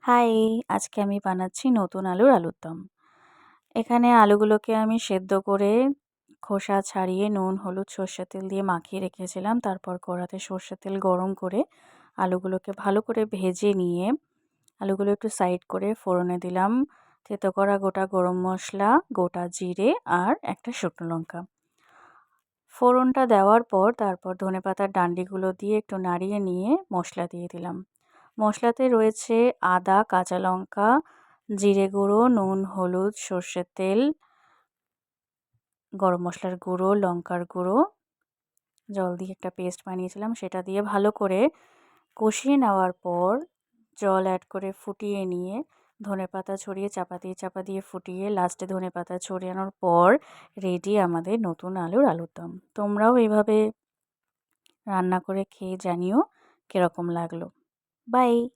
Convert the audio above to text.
High! আজকে আমি বানাচ্ছি নতুন আলুর আলুর দম। এখানে আলুগুলোকে আমি সেদ্ধ করে খোসা ছাড়িয়ে নুন, হলুদ, সর্ষের তেল দিয়ে মাখিয়ে রেখেছিলাম। তারপর কড়াতে সর্ষের তেল গরম করে আলুগুলোকে ভালো করে ভেজে নিয়ে আলুগুলো একটু সাইড করে ফোড়নে দিলাম থেতো করা গোটা গরম মশলা, গোটা জিরে আর একটা শুকনো লঙ্কা। ফোড়নটা দেওয়ার পর তারপর ধনেপাতার ডাঁটিগুলো দিয়ে একটু নাড়িয়ে নিয়ে মশলা দিয়ে দিলাম। মশলাতে রয়েছে আদা, কাঁচা লঙ্কা, জিরে গুঁড়ো, নুন, হলুদ, সর্ষের তেল, গরম মশলার গুঁড়ো, লঙ্কার গুঁড়ো, জল দিয়ে একটা পেস্ট বানিয়েছিলাম সেটা দিয়ে ভালো করে কষিয়ে নেওয়ার পর জল অ্যাড করে ফুটিয়ে নিয়ে ধনেপাতা ছড়িয়ে চাপা দিয়ে ফুটিয়ে লাস্টে ধনেপাতা ছড়ানোর পর রেডি আমাদের নতুন আলুর আলুর দম। তোমরাও এভাবে রান্না করে খেয়ে জানিও কীরকম লাগলো। বাই।